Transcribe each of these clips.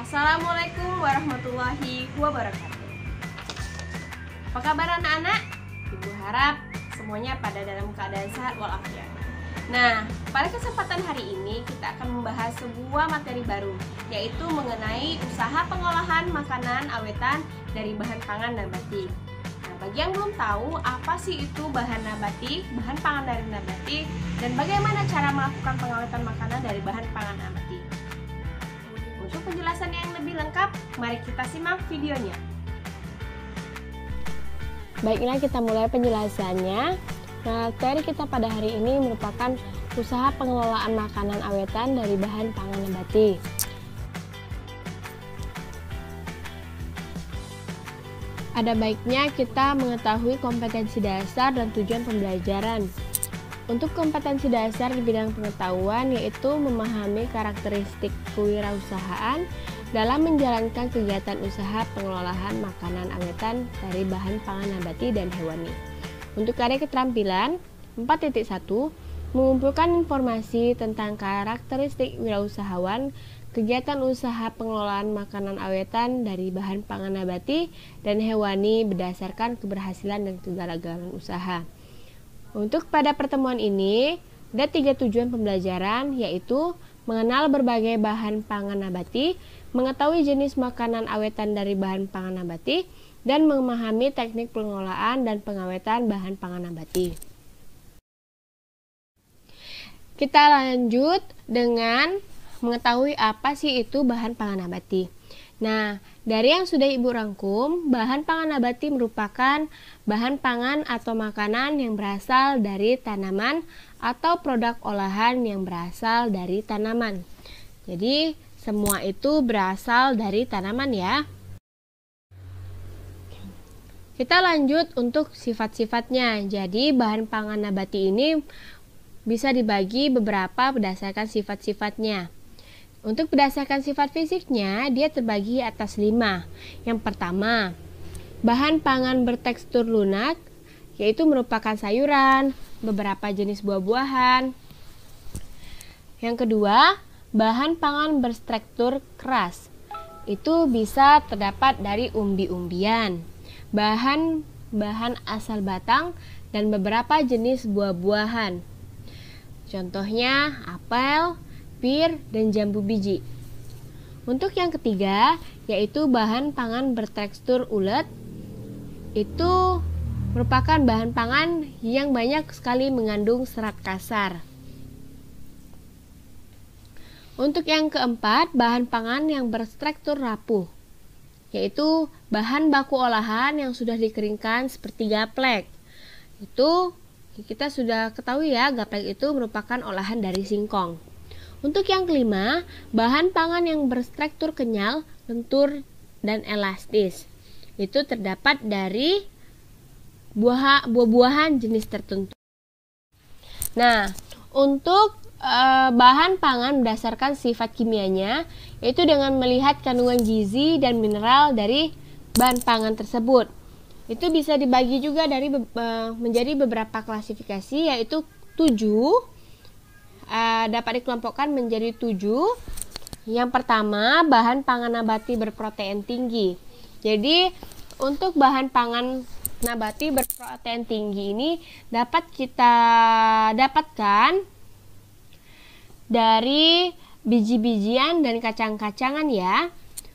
Assalamualaikum warahmatullahi wabarakatuh. Apa kabar anak-anak? Ibu harap semuanya pada dalam keadaan sehat walafiat. Nah, pada kesempatan hari ini kita akan membahas sebuah materi baru, yaitu mengenai usaha pengolahan makanan awetan dari bahan pangan nabati. Nah, bagi yang belum tahu apa sih itu bahan nabati, bahan pangan dari nabati, dan bagaimana cara melakukan pengawetan makanan dari bahan pangan nabati. Untuk penjelasan yang lebih lengkap, mari kita simak videonya. Baiklah, kita mulai penjelasannya. Materi kita pada hari ini merupakan usaha pengelolaan makanan awetan dari bahan pangan nabati. Ada baiknya kita mengetahui kompetensi dasar dan tujuan pembelajaran. Untuk kompetensi dasar di bidang pengetahuan yaitu memahami karakteristik kewirausahaan dalam menjalankan kegiatan usaha pengelolaan makanan awetan dari bahan pangan nabati dan hewani. Untuk area keterampilan 4.1, mengumpulkan informasi tentang karakteristik wirausahawan, kegiatan usaha pengelolaan makanan awetan dari bahan pangan nabati dan hewani berdasarkan keberhasilan dan kegagalan usaha. Untuk pada pertemuan ini, ada 3 tujuan pembelajaran, yaitu mengenal berbagai bahan pangan nabati, mengetahui jenis makanan awetan dari bahan pangan nabati, dan memahami teknik pengelolaan dan pengawetan bahan pangan nabati. Kita lanjut dengan mengetahui apa sih itu bahan pangan nabati. Nah, dari yang sudah Ibu rangkum, bahan pangan nabati merupakan bahan pangan atau makanan yang berasal dari tanaman atau produk olahan yang berasal dari tanaman. Jadi, semua itu berasal dari tanaman ya. Kita lanjut untuk sifat-sifatnya. Jadi, bahan pangan nabati ini bisa dibagi beberapa berdasarkan sifat-sifatnya. Untuk berdasarkan sifat fisiknya, dia terbagi atas 5. Yang pertama, bahan pangan bertekstur lunak, yaitu merupakan sayuran, beberapa jenis buah-buahan. Yang kedua, bahan pangan bertekstur keras, itu bisa terdapat dari umbi-umbian, bahan asal batang, dan beberapa jenis buah-buahan. Contohnya apel, pir, dan jambu biji. Untuk yang ketiga, yaitu bahan pangan bertekstur ulet, itu merupakan bahan pangan yang banyak sekali mengandung serat kasar. Untuk yang keempat, bahan pangan yang bertekstur rapuh, yaitu bahan baku olahan yang sudah dikeringkan seperti gaplek. Itu kita sudah ketahui ya, gaplek itu merupakan olahan dari singkong. Untuk yang kelima, bahan pangan yang bertekstur kenyal, lentur, dan elastis. Itu terdapat dari buah-buahan jenis tertentu. Nah, untuk bahan pangan berdasarkan sifat kimianya, yaitu dengan melihat kandungan gizi dan mineral dari bahan pangan tersebut. Itu bisa dibagi juga menjadi beberapa klasifikasi, yaitu 7. Dapat dikelompokkan menjadi 7. Yang pertama, bahan pangan nabati berprotein tinggi. Jadi, untuk bahan pangan nabati berprotein tinggi ini dapat kita dapatkan dari biji-bijian dan kacang-kacangan ya.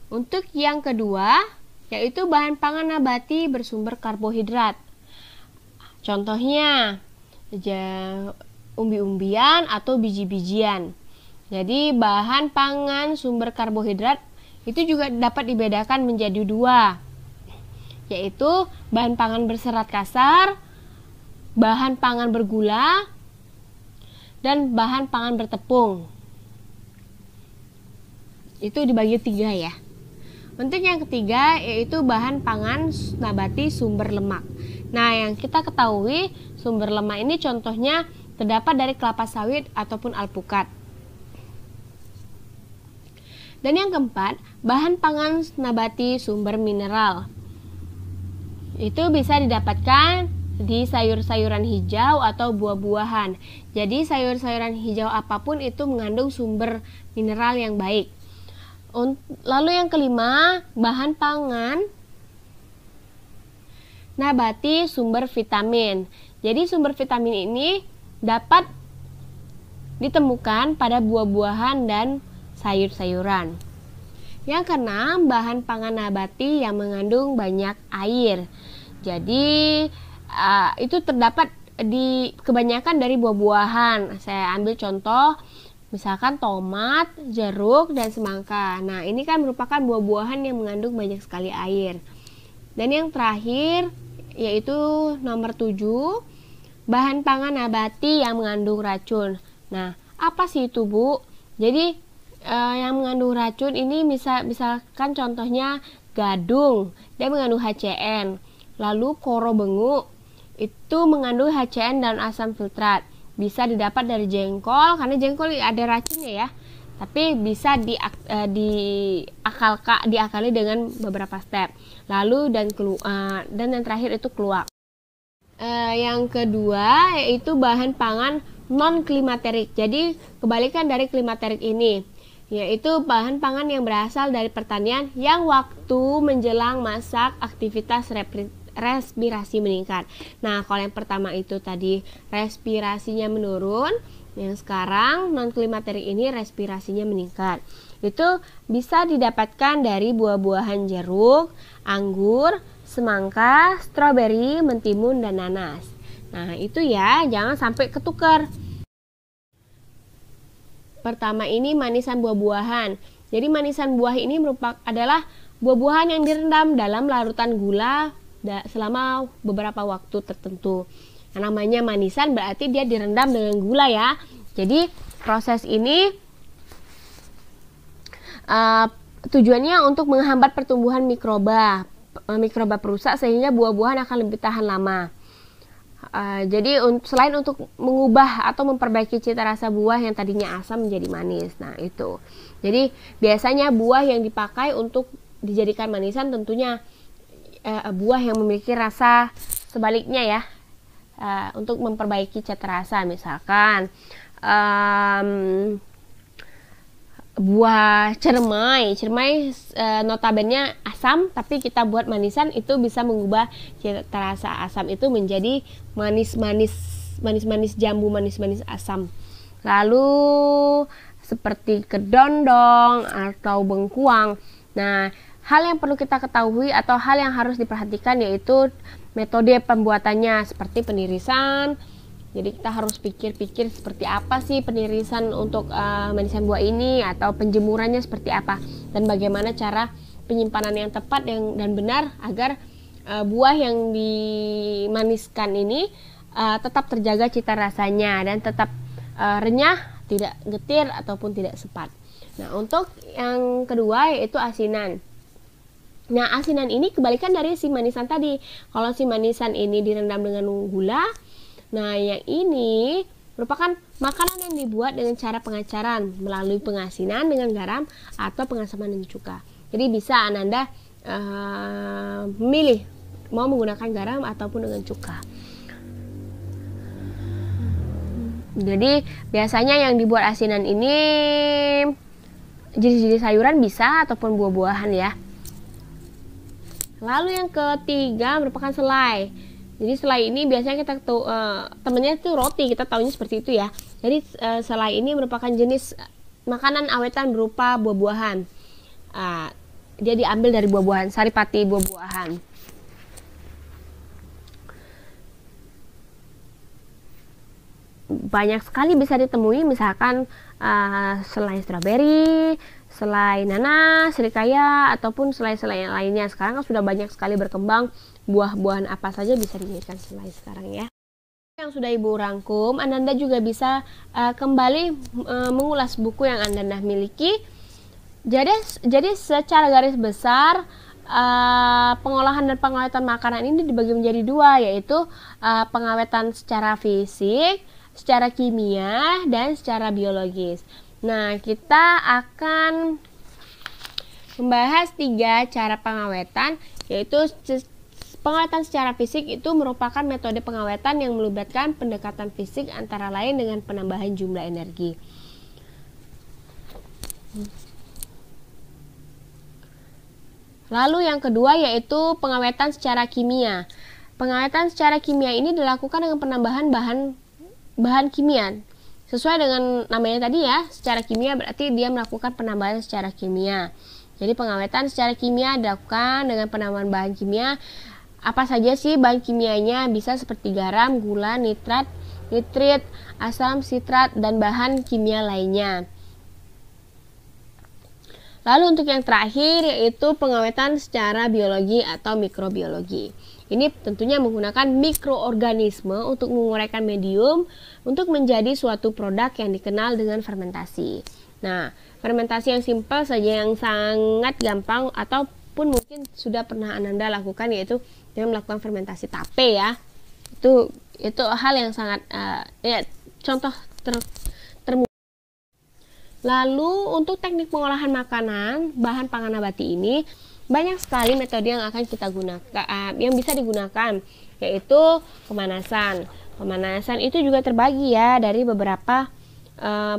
Untuk yang kedua, yaitu bahan pangan nabati bersumber karbohidrat. Contohnya, umbi-umbian atau biji-bijian. Jadi bahan pangan sumber karbohidrat itu juga dapat dibedakan menjadi 2, yaitu bahan pangan berserat kasar, bahan pangan bergula, dan bahan pangan bertepung. Itu dibagi 3 ya. Untuk yang ketiga yaitu bahan pangan nabati sumber lemak. Nah, yang kita ketahui sumber lemak ini contohnya terdapat dari kelapa sawit ataupun alpukat. Dan yang keempat, bahan pangan nabati sumber mineral. Itu bisa didapatkan di sayur-sayuran hijau atau buah-buahan. Jadi sayur-sayuran hijau apapun itu mengandung sumber mineral yang baik. Lalu yang kelima, bahan pangan nabati sumber vitamin. Jadi sumber vitamin ini dapat ditemukan pada buah-buahan dan sayur-sayuran. Yang keenam, bahan pangan nabati yang mengandung banyak air. Jadi itu terdapat di kebanyakan dari buah-buahan. Saya ambil contoh misalkan tomat, jeruk, dan semangka. Nah, ini kan merupakan buah-buahan yang mengandung banyak sekali air. Dan yang terakhir yaitu nomor 7, bahan pangan nabati yang mengandung racun. Nah, apa sih itu, Bu? Jadi yang mengandung racun ini misalkan contohnya gadung, dia mengandung HCN. Lalu koro bengu itu mengandung HCN dan asam filtrat. Bisa didapat dari jengkol, karena jengkol ada racunnya ya. Tapi bisa diakali dengan beberapa step. Lalu dan yang terakhir itu keluak. Yang kedua yaitu bahan pangan non klimaterik. Jadi kebalikan dari klimaterik ini, yaitu bahan pangan yang berasal dari pertanian yang waktu menjelang masa aktivitas respirasi meningkat. Nah, kalau yang pertama itu tadi respirasinya menurun, yang sekarang non klimaterik ini respirasinya meningkat. Itu bisa didapatkan dari buah-buahan jeruk, anggur, semangka, stroberi, mentimun, dan nanas. Nah, itu ya, jangan sampai ketukar. Pertama ini manisan buah-buahan. Jadi manisan buah ini adalah buah-buahan yang direndam dalam larutan gula selama beberapa waktu tertentu. Yang namanya manisan berarti dia direndam dengan gula ya. Jadi proses ini tujuannya untuk menghambat pertumbuhan mikroba perusak sehingga buah-buahan akan lebih tahan lama. Jadi selain untuk mengubah atau memperbaiki cita rasa buah yang tadinya asam menjadi manis. Nah, itu. Jadi biasanya buah yang dipakai untuk dijadikan manisan tentunya buah yang memiliki rasa sebaliknya ya, untuk memperbaiki cita rasa. Misalkan buah cermai notabene asam, tapi kita buat manisan itu bisa mengubah cita rasa asam itu menjadi manis-manis jambu, manis-manis asam. Lalu seperti kedondong atau bengkuang. Nah, hal yang perlu kita ketahui atau hal yang harus diperhatikan yaitu metode pembuatannya seperti penirisan. Jadi kita harus pikir-pikir seperti apa sih penirisan untuk manisan buah ini, atau penjemurannya seperti apa, dan bagaimana cara penyimpanan yang tepat dan benar agar buah yang dimaniskan ini tetap terjaga cita rasanya dan tetap renyah, tidak getir ataupun tidak sepat. Nah, untuk yang kedua yaitu asinan. Nah, asinan ini kebalikan dari si manisan tadi. Kalau si manisan ini direndam dengan gula, nah yang ini merupakan makanan yang dibuat dengan cara pengacaran melalui pengasinan dengan garam atau pengasaman dengan cuka. Jadi bisa Ananda memilih mau menggunakan garam ataupun dengan cuka. Jadi biasanya yang dibuat asinan ini jenis-jenis sayuran bisa ataupun buah-buahan ya. Lalu yang ketiga merupakan selai. Jadi selai ini biasanya kita temennya itu roti, kita tahunya seperti itu ya. Jadi selai ini merupakan jenis makanan awetan berupa buah-buahan. Dia diambil dari buah-buahan, saripati buah-buahan. Banyak sekali bisa ditemui, misalkan selai stroberi, selai nanas, serikaya, ataupun selai-selai lainnya. Sekarang kan sudah banyak sekali berkembang buah-buahan apa saja bisa dijadikan selai sekarang ya. Yang sudah Ibu rangkum, Anda juga bisa kembali mengulas buku yang Anda miliki. Jadi secara garis besar pengolahan dan pengawetan makanan ini dibagi menjadi dua, yaitu pengawetan secara fisik, secara kimia, dan secara biologis. Nah, kita akan membahas 3 cara pengawetan, yaitu pengawetan secara fisik itu merupakan metode pengawetan yang melibatkan pendekatan fisik antara lain dengan penambahan jumlah energi. Lalu yang kedua yaitu pengawetan secara kimia. Pengawetan secara kimia ini dilakukan dengan penambahan bahan kimia. Sesuai dengan namanya tadi ya, secara kimia berarti dia melakukan penambahan secara kimia. Jadi pengawetan secara kimia dilakukan dengan penambahan bahan kimia. Apa saja sih bahan kimianya? Bisa seperti garam, gula, nitrat, nitrit, asam sitrat, dan bahan kimia lainnya. Lalu untuk yang terakhir yaitu pengawetan secara biologi atau mikrobiologi. Ini tentunya menggunakan mikroorganisme untuk menguraikan medium untuk menjadi suatu produk yang dikenal dengan fermentasi. Nah, fermentasi yang simpel saja yang sangat gampang ataupun mungkin sudah pernah Ananda lakukan yaitu dengan melakukan fermentasi tape ya. Itu hal yang sangat contoh termudah. Lalu untuk teknik pengolahan makanan bahan pangan nabati ini banyak sekali metode yang akan kita gunakan, yang bisa digunakan, yaitu pemanasan. Pemanasan itu juga terbagi ya dari beberapa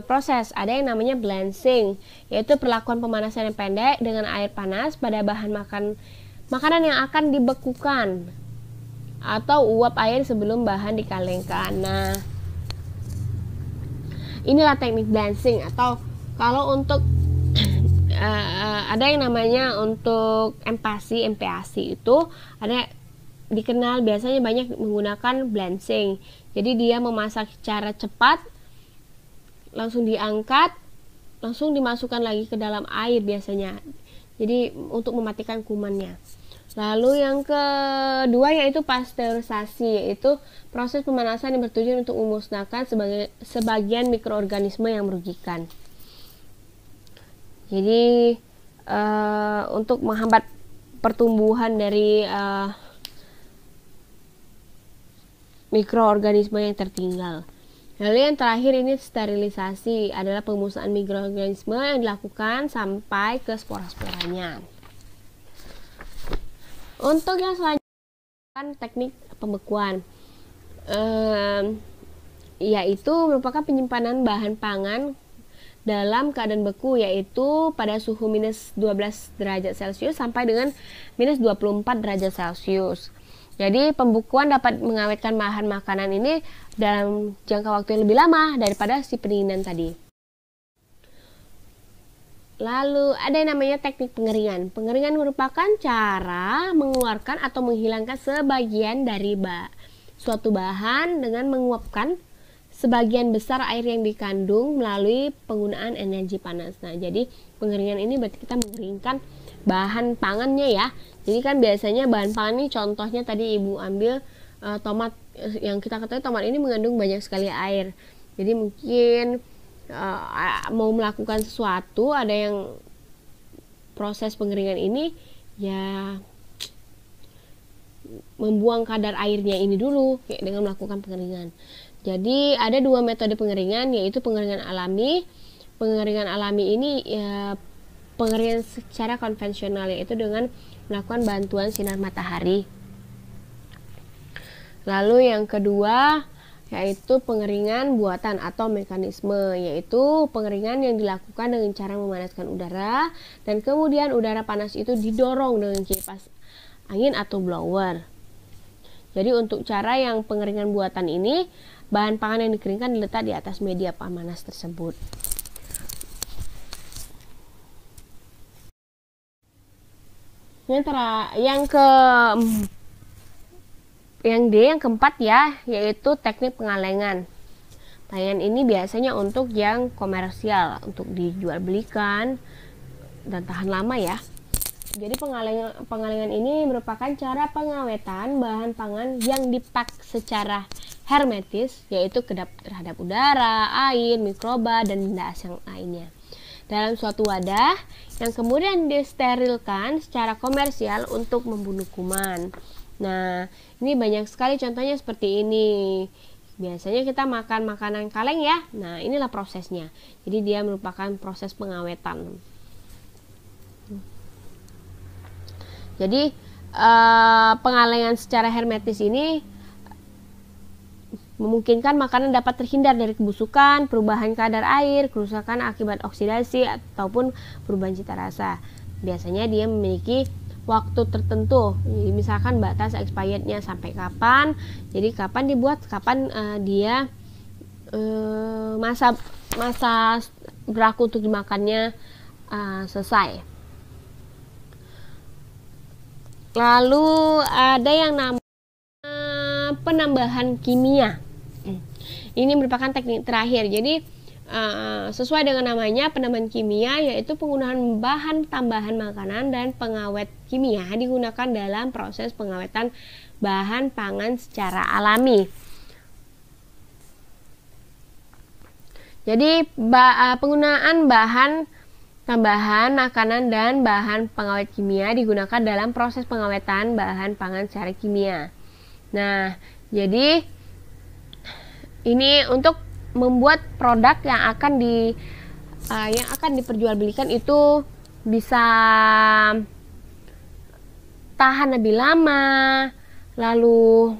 proses. Ada yang namanya blanching, yaitu perlakuan pemanasan yang pendek dengan air panas pada bahan makanan yang akan dibekukan atau uap air sebelum bahan dikalengkan. Nah, inilah teknik blanching. Atau kalau untuk ada yang namanya untuk MPASI itu ada dikenal biasanya banyak menggunakan blanching. Jadi dia memasak secara cepat, langsung diangkat, langsung dimasukkan lagi ke dalam air biasanya. Jadi untuk mematikan kumannya. Lalu yang kedua yaitu pasteurisasi, yaitu proses pemanasan yang bertujuan untuk memusnahkan sebagian mikroorganisme yang merugikan. Jadi untuk menghambat pertumbuhan dari mikroorganisme yang tertinggal. Lalu yang terakhir ini sterilisasi, adalah pemusnahan mikroorganisme yang dilakukan sampai ke spora-sporanya. Untuk yang selanjutnya teknik pembekuan, yaitu merupakan penyimpanan bahan pangan dalam keadaan beku, yaitu pada suhu minus 12 derajat Celcius sampai dengan minus 24 derajat Celcius. Jadi pembekuan dapat mengawetkan bahan makanan ini dalam jangka waktu yang lebih lama daripada si pendinginan tadi. Lalu ada yang namanya teknik pengeringan. Pengeringan merupakan cara mengeluarkan atau menghilangkan sebagian dari suatu bahan dengan menguapkan sebagian besar air yang dikandung melalui penggunaan energi panas. Nah, jadi pengeringan ini berarti kita mengeringkan bahan pangannya ya. Jadi kan biasanya bahan pangan ini contohnya tadi Ibu ambil tomat, yang kita ketahui tomat ini mengandung banyak sekali air. Jadi mungkin mau melakukan sesuatu, ada yang proses pengeringan ini ya membuang kadar airnya ini dulu dengan melakukan pengeringan. Jadi ada dua metode pengeringan, yaitu pengeringan alami. Pengeringan alami ini ya pengeringan secara konvensional, yaitu dengan melakukan bantuan sinar matahari. Lalu yang kedua yaitu pengeringan buatan atau mekanisme, yaitu pengeringan yang dilakukan dengan cara memanaskan udara dan kemudian udara panas itu didorong dengan kipas angin atau blower. Jadi untuk cara yang pengeringan buatan ini, bahan pangan yang dikeringkan diletak di atas media panas tersebut. Yang keempat ya, yaitu teknik pengalengan. Pengalengan ini biasanya untuk yang komersial, untuk dijual belikan dan tahan lama ya. Jadi pengalengan ini merupakan cara pengawetan bahan pangan yang dipak secara hermetis, yaitu kedap terhadap udara, air, mikroba, dan benda asing lainnya dalam suatu wadah yang kemudian disterilkan secara komersial untuk membunuh kuman. Nah, ini banyak sekali contohnya seperti ini. Biasanya kita makan makanan kaleng ya. Nah, inilah prosesnya. Jadi dia merupakan proses pengawetan. Jadi pengalengan secara hermetis ini memungkinkan makanan dapat terhindar dari kebusukan, perubahan kadar air, kerusakan akibat oksidasi, ataupun perubahan cita rasa. Biasanya dia memiliki waktu tertentu. Jadi misalkan batas expirednya sampai kapan. Jadi kapan dibuat, kapan dia masa berlaku untuk dimakannya selesai. Lalu ada yang namanya penambahan kimia. Ini merupakan teknik terakhir. Jadi sesuai dengan namanya, penambahan kimia yaitu penggunaan bahan tambahan makanan dan pengawet kimia digunakan dalam proses pengawetan bahan pangan secara alami. Jadi penggunaan bahan tambahan makanan dan bahan pengawet kimia digunakan dalam proses pengawetan bahan pangan secara kimia. Nah, jadi ini untuk membuat produk yang akan diperjualbelikan itu bisa tahan lebih lama, lalu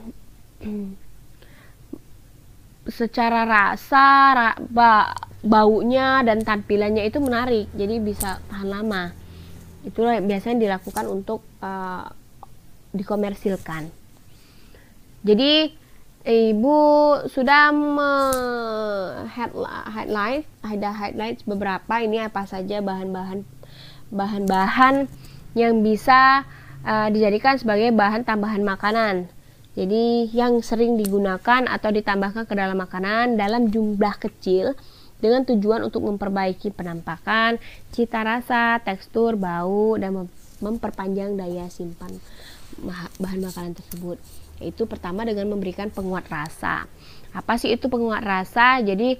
secara rasa, baunya dan tampilannya itu menarik, jadi bisa tahan lama. Itulah biasanya dilakukan untuk dikomersilkan. Jadi Ibu sudah highlight beberapa ini apa saja bahan-bahan yang bisa dijadikan sebagai bahan tambahan makanan. Jadi yang sering digunakan atau ditambahkan ke dalam makanan dalam jumlah kecil dengan tujuan untuk memperbaiki penampakan, cita rasa, tekstur, bau, dan memperpanjang daya simpan bahan makanan tersebut. Yaitu pertama dengan memberikan penguat rasa. Apa sih itu penguat rasa? Jadi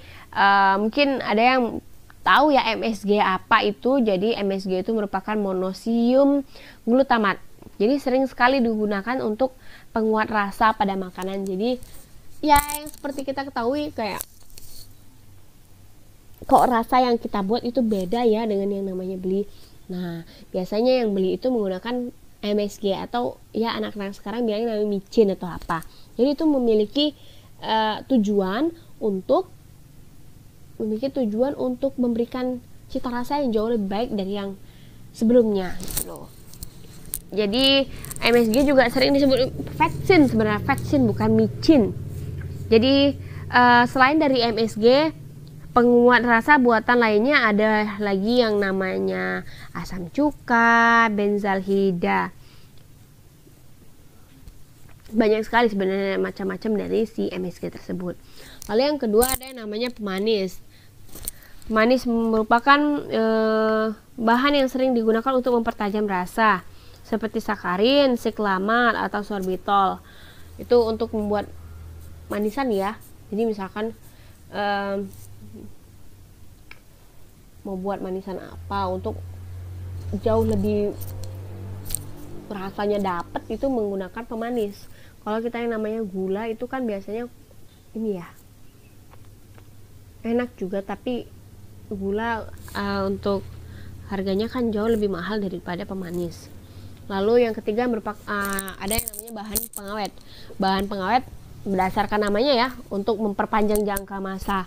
mungkin ada yang tahu ya MSG apa itu. Jadi MSG itu merupakan monosodium glutamat. Jadi sering sekali digunakan untuk penguat rasa pada makanan. Jadi ya yang seperti kita ketahui kayak kok rasa yang kita buat itu beda ya dengan yang namanya beli. Nah, biasanya yang beli itu menggunakan MSG atau ya anak-anak sekarang bilangnya namanya micin atau apa. Jadi itu memiliki tujuan untuk memberikan cita rasa yang jauh lebih baik dari yang sebelumnya gitu loh. Jadi MSG juga sering disebut vaksin, sebenarnya vaksin bukan micin. Jadi selain dari MSG, penguat rasa buatan lainnya ada lagi yang namanya asam cuka, benzaldehyde. Banyak sekali sebenarnya macam-macam dari si MSG tersebut. Lalu yang kedua ada yang namanya pemanis. Pemanis merupakan bahan yang sering digunakan untuk mempertajam rasa, seperti sakarin, siklamat, atau sorbitol. Itu untuk membuat manisan ya. Jadi misalkan mau buat manisan apa untuk jauh lebih rasanya dapat itu menggunakan pemanis. Kalau kita yang namanya gula itu kan biasanya ini ya enak juga, tapi gula untuk harganya kan jauh lebih mahal daripada pemanis. Lalu yang ketiga ada yang namanya bahan pengawet. Bahan pengawet berdasarkan namanya ya, untuk memperpanjang jangka masa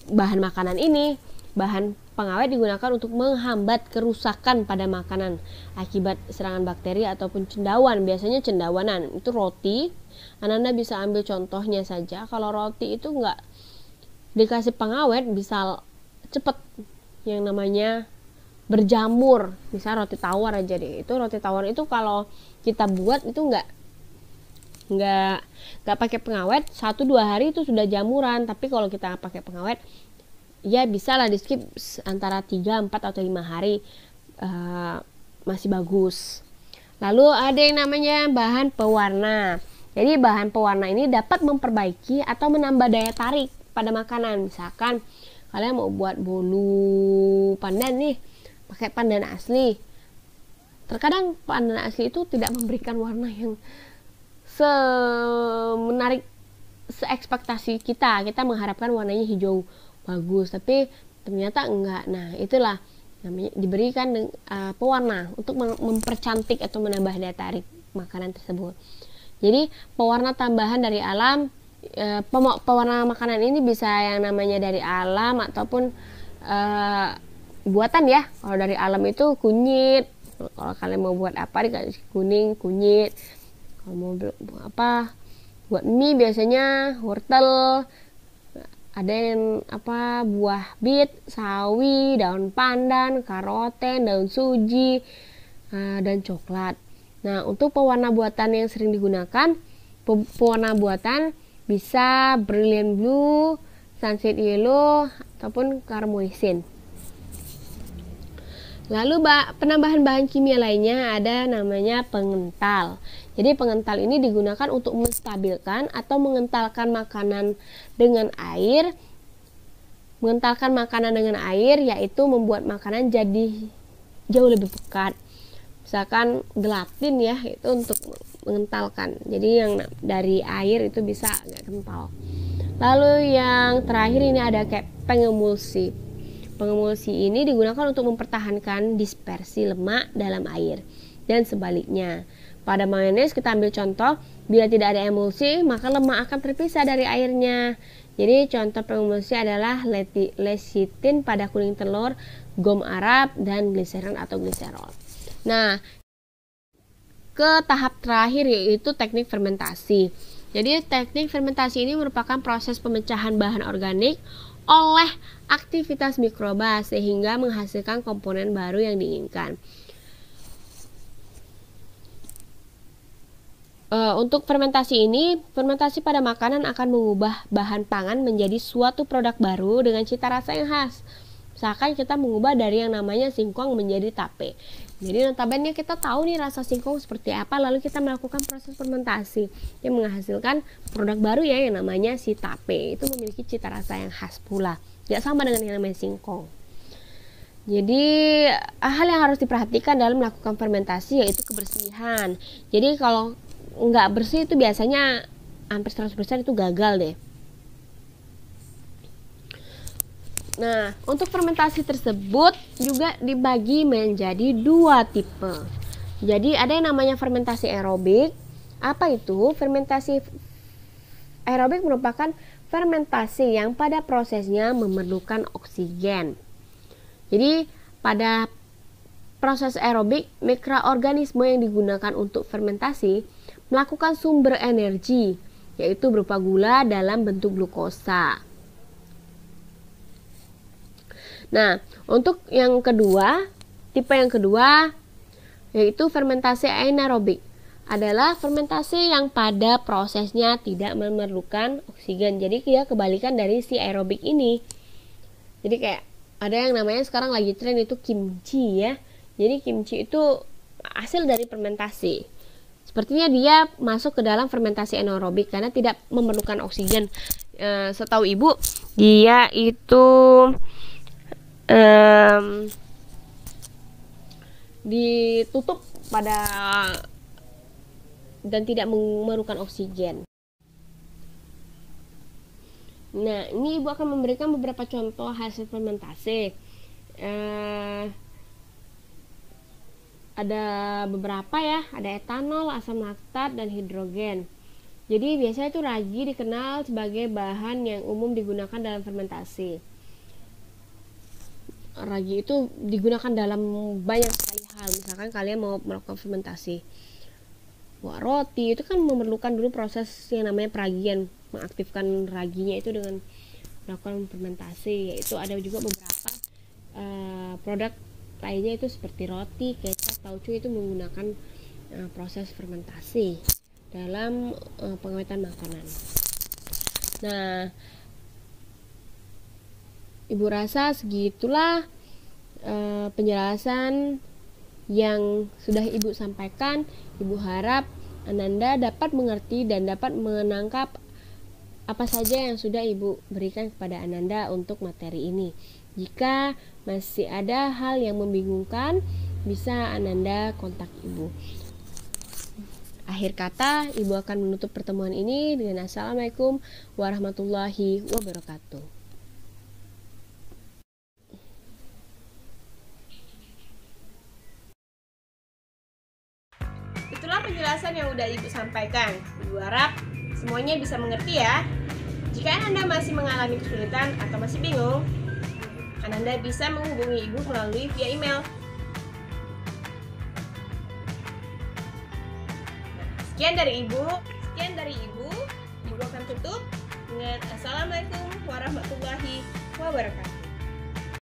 bahan makanan ini. Bahan pengawet digunakan untuk menghambat kerusakan pada makanan akibat serangan bakteri ataupun cendawan. Biasanya cendawanan itu roti. Anda bisa ambil contohnya saja. Kalau roti itu nggak dikasih pengawet bisa cepet yang namanya berjamur. Misal roti tawar aja deh. Itu roti tawar itu kalau kita buat itu nggak pakai pengawet 1-2 hari itu sudah jamuran. Tapi kalau kita pakai pengawet ya bisa lah di skip antara 3, 4 atau 5 hari masih bagus. Lalu ada yang namanya bahan pewarna. Jadi bahan pewarna ini dapat memperbaiki atau menambah daya tarik pada makanan. Misalkan kalian mau buat bolu pandan nih, pakai pandan asli. Terkadang pandan asli itu tidak memberikan warna yang menarik seekspektasi kita. Kita mengharapkan warnanya hijau bagus, tapi ternyata enggak. Nah, itulah namanya diberikan pewarna untuk mempercantik atau menambah daya tarik makanan tersebut. Jadi pewarna tambahan dari alam, pewarna makanan ini bisa yang namanya dari alam ataupun buatan ya. Kalau dari alam itu kunyit, Kalau kalian mau buat apa dikasih kuning, kunyit. Kalau mau buat mie biasanya wortel, ada yang buah bit, sawi, daun pandan, karoten, daun suji, dan coklat. Nah, untuk pewarna buatan yang sering digunakan, pewarna buatan bisa brilliant blue, sunset yellow, ataupun carmoisin. Lalu penambahan bahan kimia lainnya ada namanya pengental. Jadi pengental ini digunakan untuk menstabilkan atau mengentalkan makanan dengan air. Mengentalkan makanan dengan air yaitu membuat makanan jadi jauh lebih pekat. Misalkan gelatin ya, itu untuk mengentalkan. Jadi yang dari air itu bisa agak kental. Lalu yang terakhir ini ada kayak pengemulsi. Pengemulsi ini digunakan untuk mempertahankan dispersi lemak dalam air dan sebaliknya. Pada mayones kita ambil contoh, bila tidak ada emulsi maka lemak akan terpisah dari airnya. Jadi contoh pengemulsi adalah lecitin pada kuning telur, gom arab, dan gliserin atau gliserol. Nah, ke tahap terakhir yaitu teknik fermentasi. Jadi teknik fermentasi ini merupakan proses pemecahan bahan organik oleh aktivitas mikroba sehingga menghasilkan komponen baru yang diinginkan. Untuk fermentasi ini, fermentasi pada makanan akan mengubah bahan pangan menjadi suatu produk baru dengan cita rasa yang khas. Misalkan kita mengubah dari yang namanya singkong menjadi tape. Jadi notabene kita tahu nih rasa singkong seperti apa, lalu kita melakukan proses fermentasi yang menghasilkan produk baru ya yang namanya si tape. Itu memiliki cita rasa yang khas pula. Tidak sama dengan yang namanya singkong. Jadi hal yang harus diperhatikan dalam melakukan fermentasi yaitu kebersihan. Jadi kalau nggak bersih itu biasanya hampir 100% itu gagal deh. Nah, untuk fermentasi tersebut juga dibagi menjadi dua tipe. Jadi ada yang namanya fermentasi aerobik. Apa itu? Fermentasi aerobik merupakan fermentasi yang pada prosesnya memerlukan oksigen. Jadi pada proses aerobik, mikroorganisme yang digunakan untuk fermentasi melakukan sumber energi, yaitu berupa gula dalam bentuk glukosa. Nah, untuk yang kedua, tipe yang kedua, yaitu fermentasi anaerobik, adalah fermentasi yang pada prosesnya tidak memerlukan oksigen. Jadi dia kebalikan dari si aerobik ini. Jadi kayak ada yang namanya sekarang lagi tren itu kimchi ya. Jadi kimchi itu hasil dari fermentasi. Sepertinya dia masuk ke dalam fermentasi anaerobik karena tidak memerlukan oksigen. Setahu ibu, dia itu ditutup pada dan tidak memerlukan oksigen. Nah, ini ibu akan memberikan beberapa contoh hasil fermentasi. Ada beberapa ya, ada etanol, asam laktat, dan hidrogen. Jadi biasanya itu ragi dikenal sebagai bahan yang umum digunakan dalam fermentasi. Ragi itu digunakan dalam banyak sekali hal. Misalkan kalian mau melakukan fermentasi buat roti, itu kan memerlukan dulu proses yang namanya peragian, mengaktifkan raginya itu dengan melakukan fermentasi. Yaitu ada juga beberapa produk lainnya itu seperti roti, kecap, tauco itu menggunakan proses fermentasi dalam pengawetan makanan. Nah, ibu rasa segitulah penjelasan yang sudah ibu sampaikan. Ibu harap Ananda dapat mengerti dan dapat menangkap apa saja yang sudah ibu berikan kepada Ananda untuk materi ini. Jika masih ada hal yang membingungkan, bisa Ananda kontak ibu. Akhir kata, ibu akan menutup pertemuan ini dengan Assalamualaikum warahmatullahi wabarakatuh. Itulah penjelasan yang udah ibu sampaikan. Ibu harap semuanya bisa mengerti ya. Jika Anda masih mengalami kesulitan atau masih bingung, Anda bisa menghubungi ibu melalui via email. Sekian dari Ibu. Ibu akan tutup dengan Assalamualaikum warahmatullahi wabarakatuh.